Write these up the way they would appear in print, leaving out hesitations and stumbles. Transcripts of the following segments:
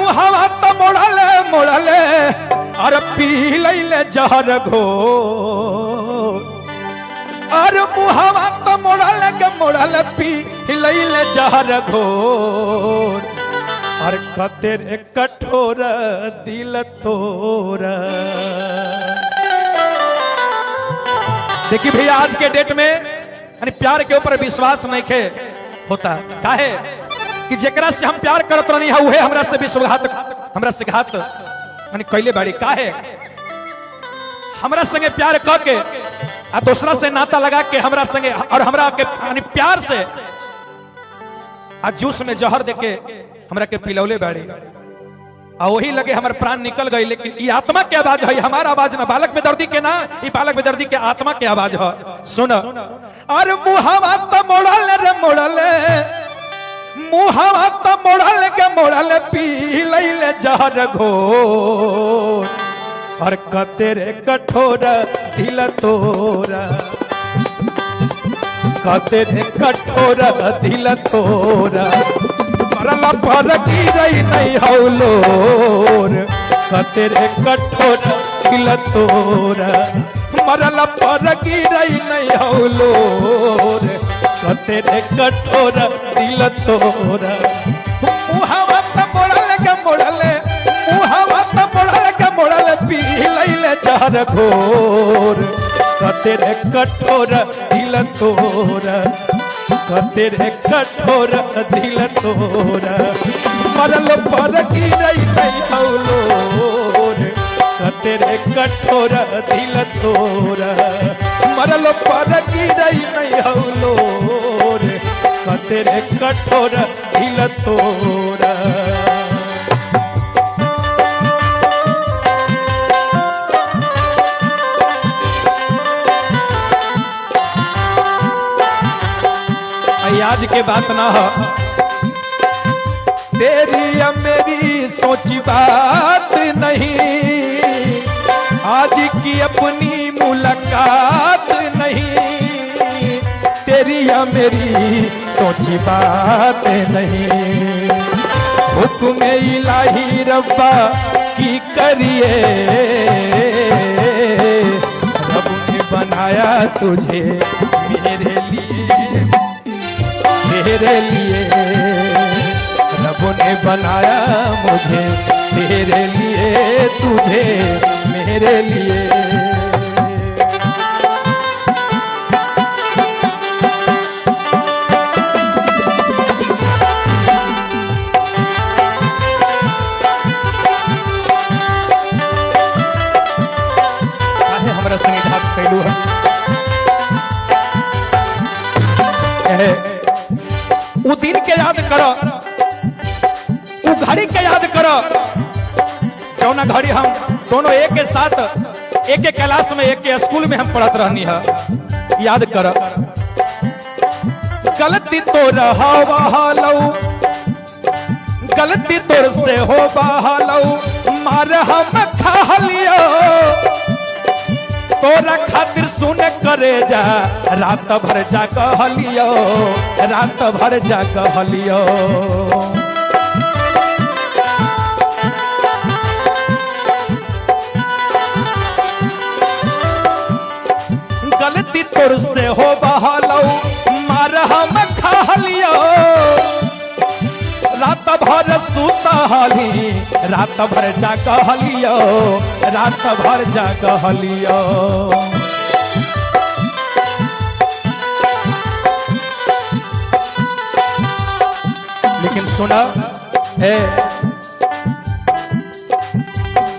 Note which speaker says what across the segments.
Speaker 1: मुहावा तो मोड़ले मोड़ले अरे पी लैले जहर घोर अरे मुहावा तो मोड़ले के मोड़ले पी लैले जहर घोर और कतेर कठोर दिल तोरा। देखिए भैया आज के डेट में यानी प्यार के ऊपर विश्वास नहीं खे होता काहे कि जेकरा से हम प्यार करत नहीं है उहे हमरा से विश्वासघात हमरा से घात यानी कैले बाड़ी काहे हमरा संगे प्यार क के आ दूसरा से नाता लगा के हमरा संगे और हमरा के यानी प्यार से आ जूस में जहर देके हमरा के पिलौले बाड़ी आ वही लगे हमार प्राण निकल गई। लेकिन ये आत्मा के आवाज है, हमारा आवाज ना, बालक बेदर्दी के ना, ये बालक बेदर्दी के आत्मा के आवाज है। सुन अरे मुहावा तो मोड़ले रे मोड़ले मुहावा तो मोड़ले के मोड़ले पी लैले जहर घोर और कतेरे कठोर दिल तोरा कतेरे कठोर दिल तोरा मरला पर गिरई नहीं हौलोर कतेरे कठोर दिल तोरा मरला पर गिरई नहीं हौलोर कतेरे कठोर दिल तोरा। मुहावा तो मोड़ले के मोड़ले मुहावा तो मोड़ले के मोड़ले पी लैले जहर घोर कतेरे कठोर दिल तोरा कतेरे कठोर दिल तोरा मरल पर गिरई नहीं हौलोर कतेरे कठोर दिल तोरा मरल पर गिरई नहीं हौलोर कतेरे कठोर दिल तोरा। आज के बात ना हो तेरी या मेरी सोची बात नहीं आज की अपनी मुलाकात नहीं तेरी या मेरी सोची बात नहीं हुक्म इलाही रब्बा की करिए रब ने बनाया तुझे मेरे लिए रब ने बनाया मुझे तेरे लिए तुझे मेरे लिए। हमारा संगीत कैलू है वो दिन के याद करो वो घड़ी के याद करो जौना घड़ी हम दोनों एक के साथ एक के क्लास में एक के स्कूल में हम पढ़त रहनी है याद करो गलती तो रहा गलती तोर से हो बहालो मार हम खा लियो तोरा खातिर सुन करे जा रात भर जा कहलियो रात भर जा कहलियो गलती तोर से हो बहालो मार हम खा लियो रात भर सुतहली रात भर जा कहलियो रात भर जा कहलियो। लेकिन सुना है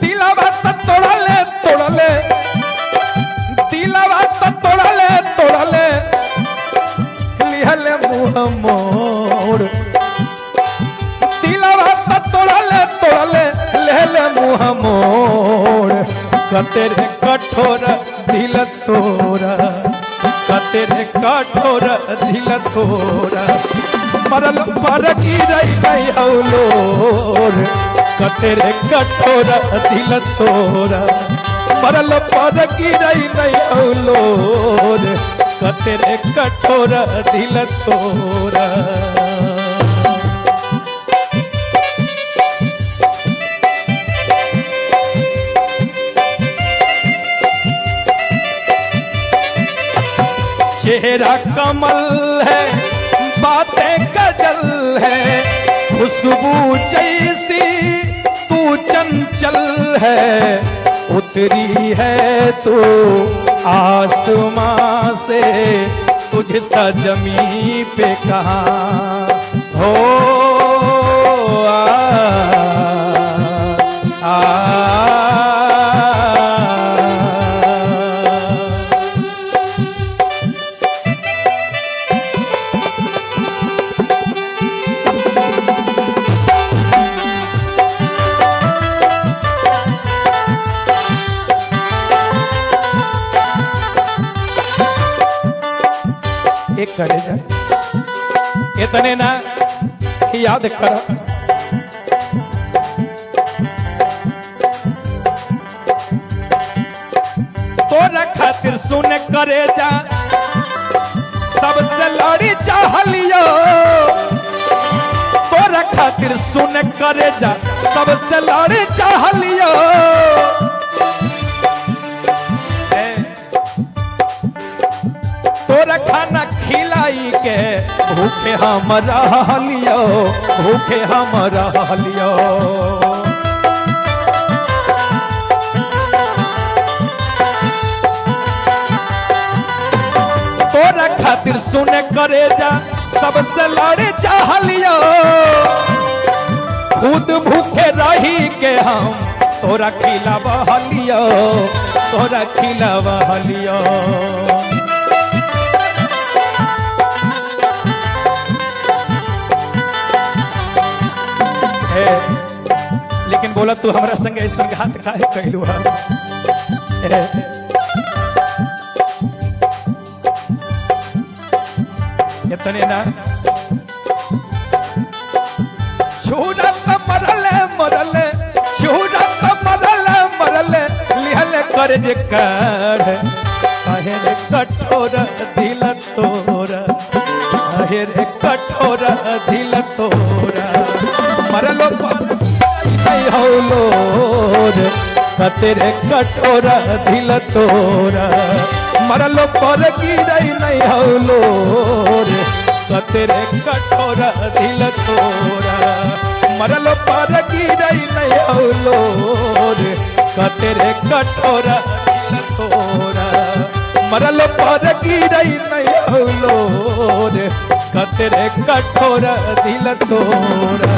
Speaker 1: दिलवा तोड़ले तोड़ले दिलवा तोड़ले तोड़ले लिहले मुँह मोड़ तोड़ले तोड़ले ले मुँह मोड़ कतेरे कठोर दिल तोरा कतेरे कठोर दिल तोरा मरल पर गिरई नहीं हौलोर कतेरे कठोर दिल तोरा मरल पर गिरई नहीं हौलोर कतेरे कठोर दिल तोरा। चेहरा कमल है, बातें गजल है, खुशबू जैसी तू चंचल है, उतरी है तू आसमां से, तुझ सा जमीन पे कहाँ हो। एक करे जा इतने ना याद कर, तोरा खातिर सुन करे जा सबसे लड़ी चाह लियो, तोरा खातिर सुन करे जा सबसे लड़ी चाह लियो। तोरा खाना खिलाई के भूखे हम रह लियो, भूखे हम रह लियो। तोरा खातिर सुन करे जा सबसे लड़े चाह लियो, खुद भूखे रही के हम तोरा खिलावा लियो, तोरा खिलावा लियो। लेकिन बोला तू हमारा संग ऐसा घात काहे कैलू है? इतने ना छूरत मरले मरले, छूरत मरले मरले, लिहल कर जे कर काहे रे कठोर दिल तोरा, काहे रे कठोर दिल तोरा। मरलो नहीं हौलोर तेरे कठोरा दिल तोरा, मरलो पर गिरई नहीं हौलोर तेरे कठोरा दिल तोरा, मरलो पर गिरई नहीं हौलोर तेरे कठोरा दिल तोरा, मरलो पर गिरई नहीं हौलोर तेरे कठोरा दिल तोरा।